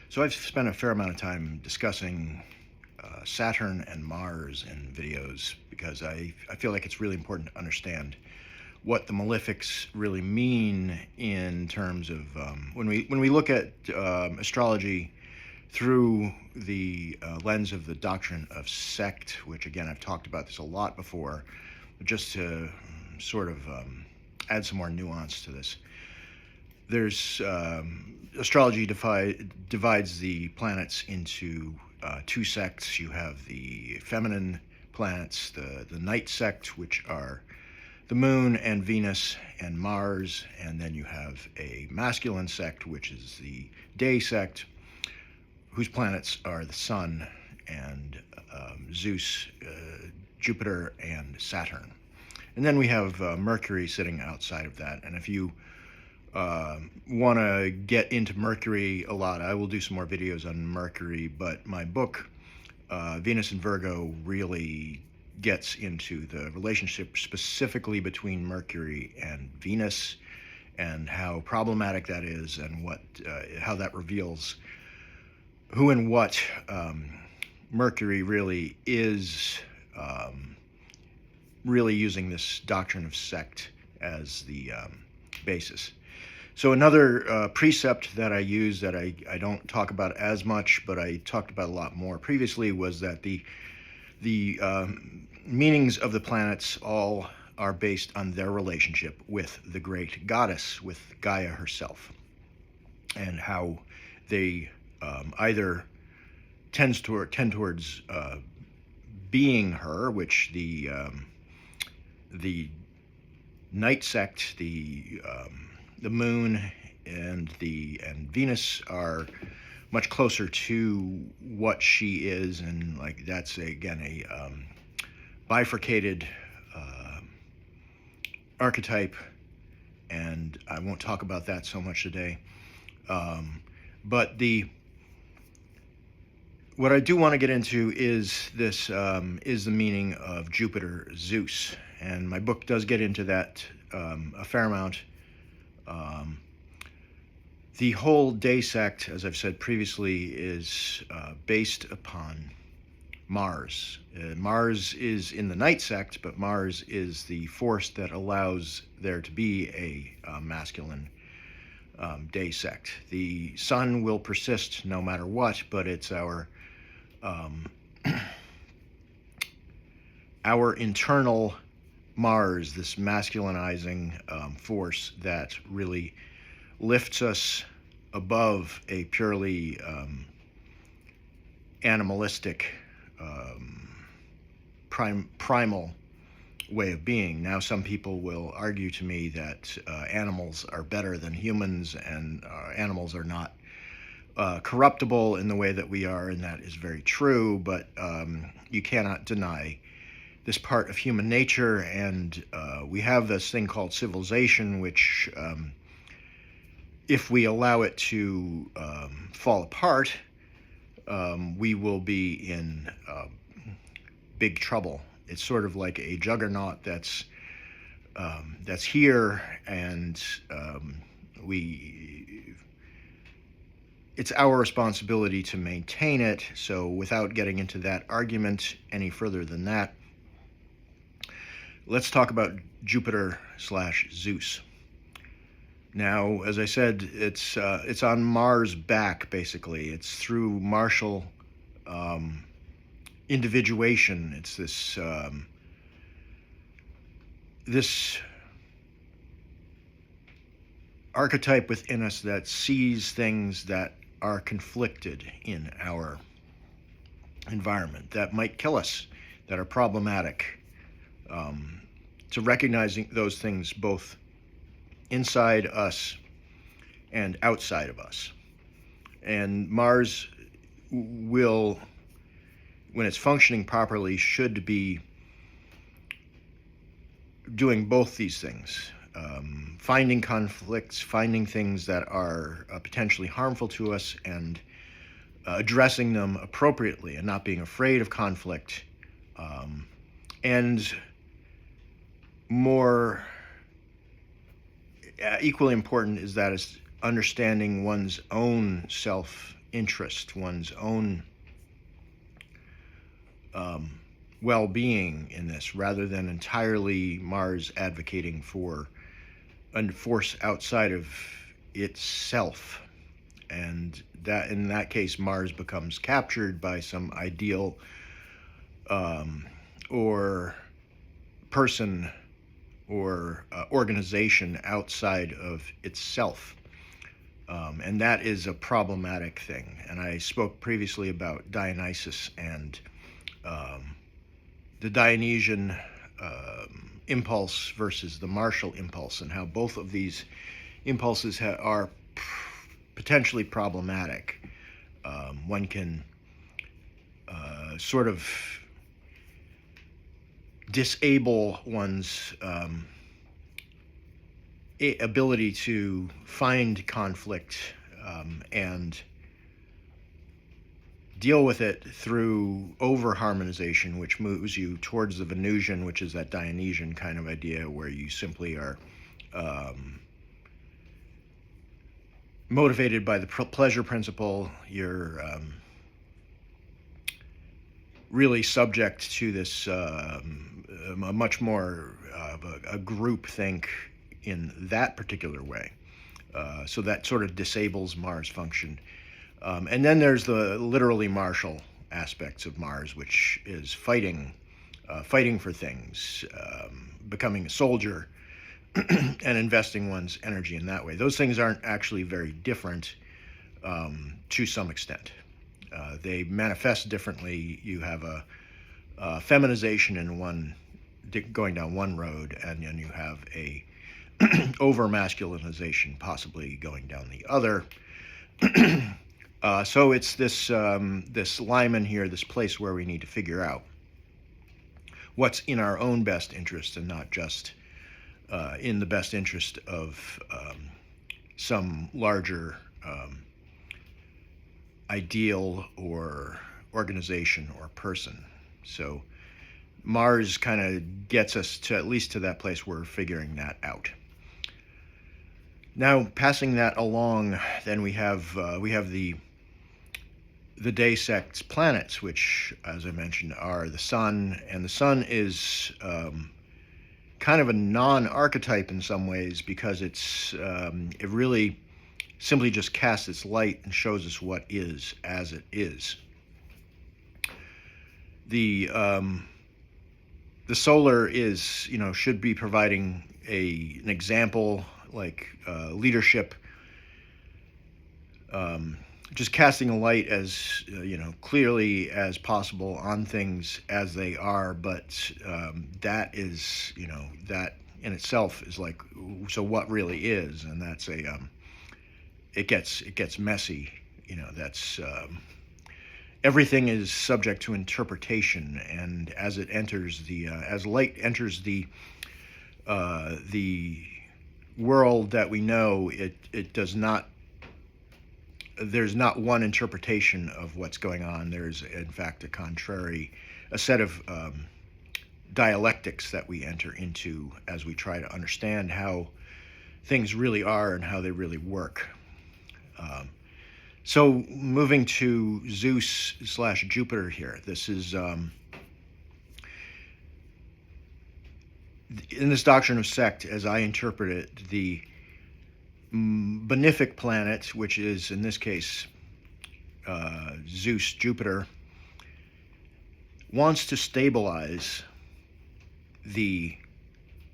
So I've spent a fair amount of time discussing Saturn and Mars in videos because I feel like it's really important to understand what the malefics really mean in terms of when we look at astrology through the lens of the doctrine of sect, which again I've talked about this a lot before, but just to sort of add some more nuance to this. There's astrology divides the planets into two sects. You have the feminine planets, the night sect, which are the moon and Venus and Mars, and then you have a masculine sect, which is the day sect, whose planets are the sun and Zeus, Jupiter, and Saturn. And then we have Mercury sitting outside of that. And if you want to get into Mercury a lot, I will do some more videos on Mercury, but my book, Venus and Virgo, really gets into the relationship specifically between Mercury and Venus and how problematic that is and how that reveals who and what Mercury really is, really using this doctrine of sect as the basis. So another precept that I use that I don't talk about as much, but I talked about a lot more previously, was that the meanings of the planets all are based on their relationship with the great goddess, with Gaia herself, and how they either tend towards being her, which the night sect, the moon and Venus are much closer to what she is, and like that's again a bifurcated archetype, and I won't talk about that so much today. But what I do want to get into is this is the meaning of Jupiter Zeus, and my book does get into that a fair amount. The whole day sect, as I've said previously, is based upon Mars. Mars is in the night sect, but Mars is the force that allows there to be a masculine day sect. The sun will persist no matter what, but it's our internal Mars, this masculinizing force that really lifts us above a purely animalistic, primal way of being. Now, some people will argue to me that animals are better than humans, and animals are not corruptible in the way that we are, and that is very true, but you cannot deny this part of human nature, and we have this thing called civilization, which if we allow it to fall apart, we will be in big trouble. It's sort of like a juggernaut that's here, and it's our responsibility to maintain it. So without getting into that argument any further than that, let's talk about Jupiter/Zeus. Now, as I said, it's on Mars' back, basically. It's through martial individuation. It's this archetype within us that sees things that are conflicted in our environment, that might kill us, that are problematic. To recognizing those things both inside us and outside of us. And Mars will, when it's functioning properly, should be doing both these things. Finding conflicts, finding things that are potentially harmful to us, and addressing them appropriately, and not being afraid of conflict. And more equally important is understanding one's own self interest, one's own well-being in this, rather than entirely Mars advocating for a force outside of itself. And that, in that case, Mars becomes captured by some ideal or person or organization outside of itself. And that is a problematic thing. And I spoke previously about Dionysus and the Dionysian impulse versus the martial impulse, and how both of these impulses are potentially problematic. One can sort of disable one's ability to find conflict and deal with it through over-harmonization, which moves you towards the Venusian, which is that Dionysian kind of idea where you simply are motivated by the pleasure principle. You're really subject to this much more of a group think in that particular way. So that sort of disables Mars' function. And then there's the literally martial aspects of Mars, which is fighting for things, becoming a soldier, and investing one's energy in that way. Those things aren't actually very different to some extent. They manifest differently. You have a feminization in one, going down one road, and then you have a over-masculinization possibly going down the other. So it's this lineman here, this place where we need to figure out what's in our own best interest, and not just in the best interest of some larger ideal or organization or person. So Mars kind of gets us to at least to that place where we're figuring that out. Now, passing that along, then we have the day sect's planets, which, as I mentioned, are the Sun, and the Sun is kind of a non-archetype in some ways, because it really simply just casts its light and shows us what is as it is. The solar is, should be providing an example, like leadership, just casting a light as clearly as possible on things as they are. But that is, that in itself is like, so what really is? And that's it gets messy. That's everything is subject to interpretation, and as it enters as light enters the world that we know, it does not. There's not one interpretation of what's going on. There's, in fact, a set of dialectics that we enter into as we try to understand how things really are and how they really work. So moving to Zeus/Jupiter here, this is in this doctrine of sect, as I interpret it, the benefic planet, which is in this case Zeus, Jupiter, wants to stabilize the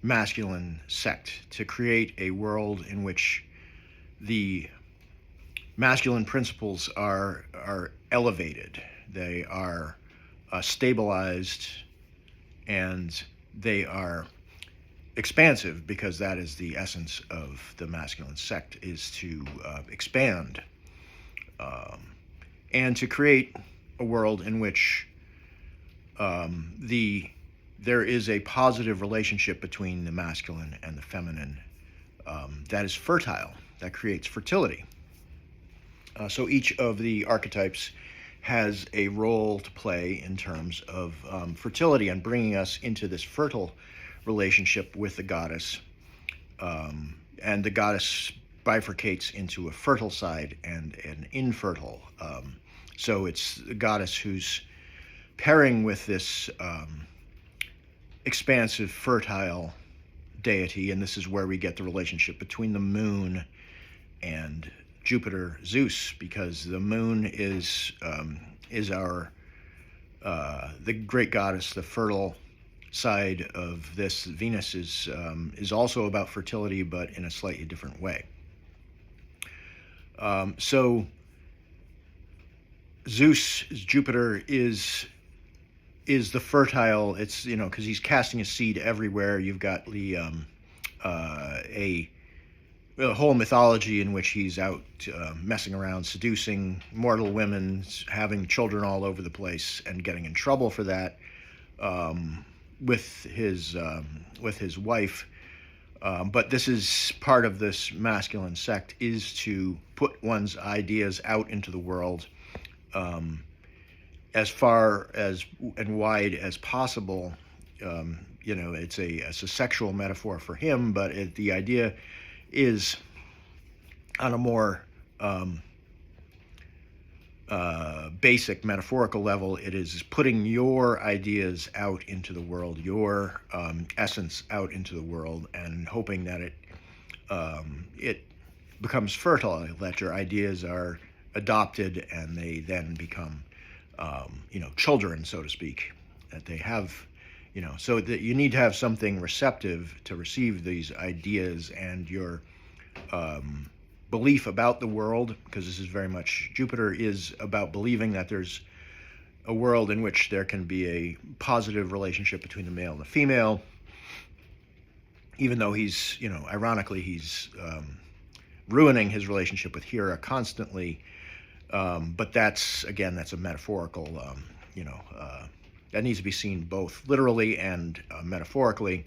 masculine sect, to create a world in which the masculine principles are elevated, they are stabilized, and they are expansive, because that is the essence of the masculine sect, is to expand and to create a world in which there is a positive relationship between the masculine and the feminine that is fertile, that creates fertility. So each of the archetypes has a role to play in terms of fertility and bringing us into this fertile relationship with the goddess, and the goddess bifurcates into a fertile side and an infertile. So it's the goddess who's pairing with this expansive, fertile deity, and this is where we get the relationship between the moon and Jupiter, Zeus, because the moon is our the great goddess, the fertile side of this. Venus is also about fertility, but in a slightly different way. So Zeus, Jupiter, is the fertile. It's, you know, because he's casting a seed everywhere. You've got the a whole mythology in which he's out messing around, seducing mortal women, having children all over the place, and getting in trouble for that with his wife. But this is part of this masculine sect, is to put one's ideas out into the world as far as and wide as possible. You know, it's a sexual metaphor for him, but the idea is on a more basic metaphorical level. It is putting your ideas out into the world, your essence out into the world, and hoping that it becomes fertile, that your ideas are adopted and they then become you know, children, so to speak, that they have, you know, so that you need to have something receptive to receive these ideas and your belief about the world, because this is very much, Jupiter is about believing that there's a world in which there can be a positive relationship between the male and the female, even though he's, you know, ironically, he's ruining his relationship with Hera constantly. But that's, again, that's a metaphorical, you know, that needs to be seen both literally and metaphorically,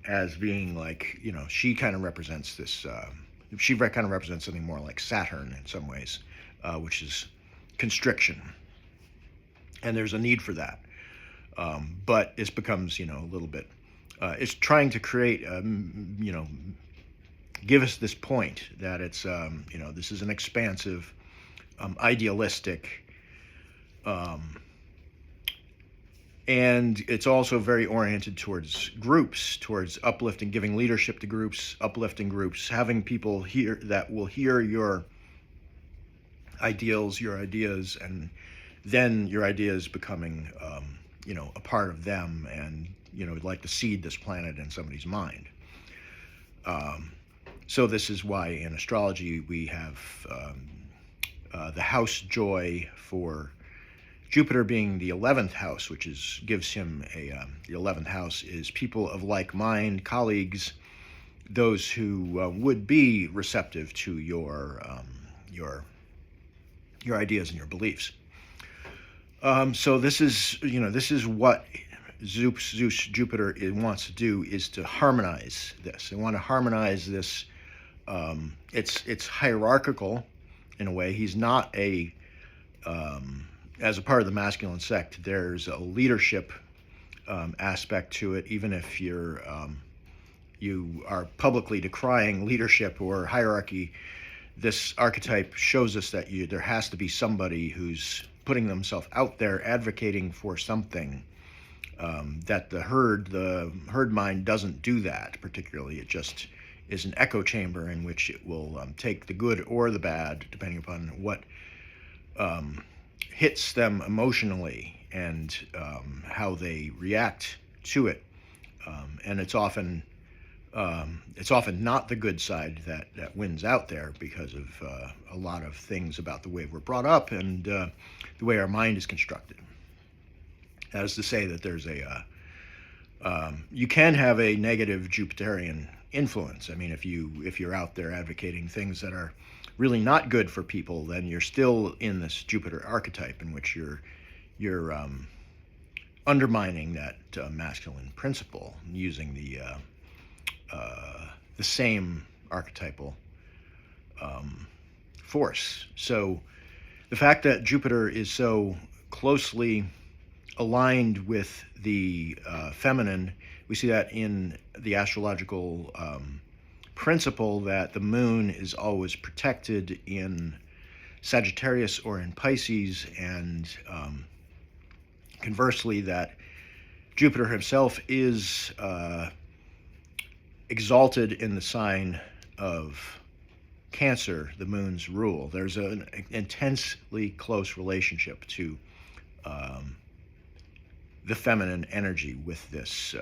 as being like, you know, she kind of represents this, she kind of represents something more like Saturn in some ways, which is constriction. And there's a need for that. But it becomes, you know, a little bit, it's trying to create, you know, give us this point that it's, you know, this is an expansive, idealistic, and it's also very oriented towards groups, towards uplifting, giving leadership to groups, uplifting groups, having people hear that will hear your ideals, your ideas, and then your ideas becoming, you know, a part of them, and, you know, like to seed this planet in somebody's mind. So this is why in astrology we have the house joy for Jupiter being the 11th house, which is gives him a the 11th house is people of like mind, colleagues, those who would be receptive to your ideas and your beliefs. So this is, you know, this is what Zeus, Jupiter wants to do, is to harmonize this. They want to harmonize this. It's hierarchical in a way. He's not a as a part of the masculine sect, there's a leadership aspect to it. Even if you are publicly decrying leadership or hierarchy, this archetype shows us that there has to be somebody who's putting themselves out there, advocating for something. That the herd mind doesn't do that particularly. It just is an echo chamber in which it will take the good or the bad, depending upon what hits them emotionally and how they react to it. And it's often not the good side that wins out there, because of a lot of things about the way we're brought up and the way our mind is constructed. That is to say that there's you can have a negative Jupiterian influence. I mean, if you're out there advocating things that are really not good for people, then you're still in this Jupiter archetype in which you're undermining that masculine principle using the same archetypal force. So the fact that Jupiter is so closely aligned with the feminine, we see that in the astrological principle that the moon is always protected in Sagittarius or in Pisces, and conversely, that Jupiter himself is exalted in the sign of Cancer, the moon's rule. There's an intensely close relationship to the feminine energy with this.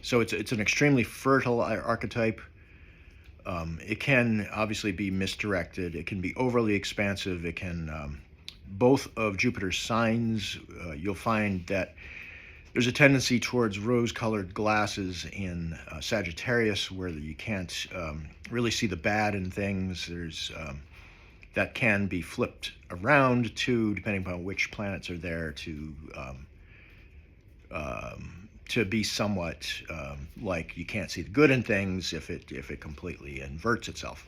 So it's an extremely fertile archetype. It can obviously be misdirected. It can be overly expansive. It can, both of Jupiter's signs, you'll find that there's a tendency towards rose-colored glasses in Sagittarius, where you can't really see the bad in things. There's that can be flipped around too, depending upon which planets are there, to be somewhat like you can't see the good in things if it completely inverts itself.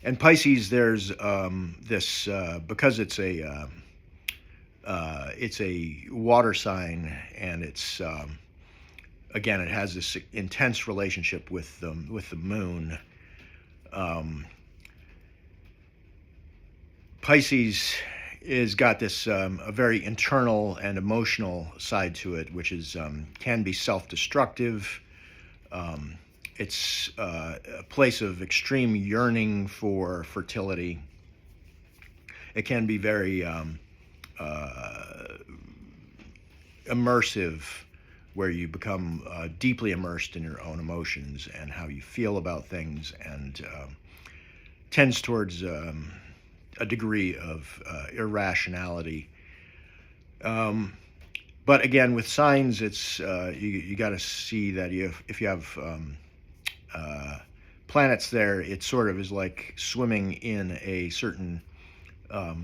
And Pisces, there's this because it's a water sign, and it's again, it has this intense relationship with the moon. Pisces is got this a very internal and emotional side to it, which is can be self-destructive. It's a place of extreme yearning for fertility. It can be very immersive, where you become deeply immersed in your own emotions and how you feel about things, and tends towards a degree of irrationality. But again, with signs, it's you got to see that if you have planets there, it sort of is like swimming in a certain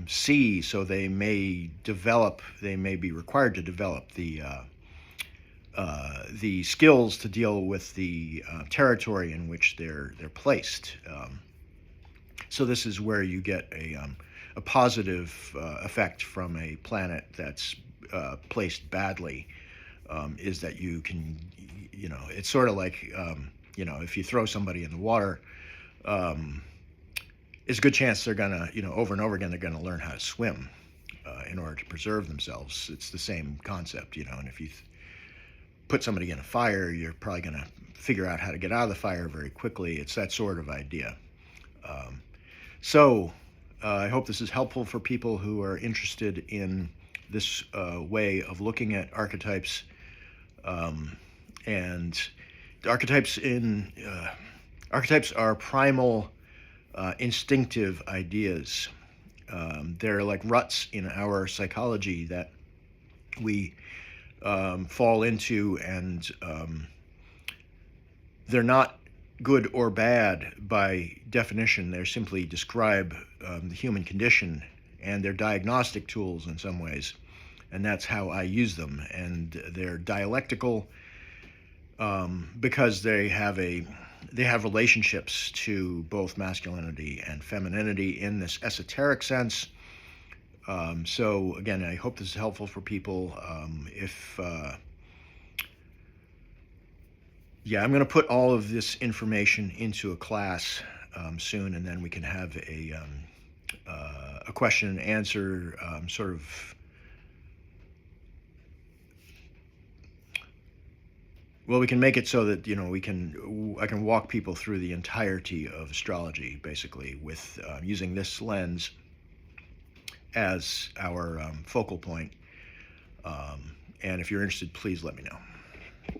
sea, so they may be required to develop the skills to deal with the territory in which they're placed. So this is where you get a positive effect from a planet that's placed badly, is that you can, it's sort of like, if you throw somebody in the water, it's a good chance they're gonna, over and over again, they're gonna learn how to swim in order to preserve themselves. It's the same concept, and if you put somebody in a fire, you're probably gonna figure out how to get out of the fire very quickly. It's that sort of idea. So I hope this is helpful for people who are interested in this way of looking at archetypes. And the archetypes are primal, instinctive ideas. They're like ruts in our psychology that we fall into, and they're not good or bad by definition. They simply describe the human condition, and they're diagnostic tools in some ways, and that's how I use them. And they're dialectical because they have relationships to both masculinity and femininity in this esoteric sense. So again, I hope this is helpful for people. I'm going to put all of this information into a class soon, and then we can have a question and answer sort of. Well, we can make it so that I can walk people through the entirety of astrology, basically, with using this lens as our focal point. And if you're interested, please let me know.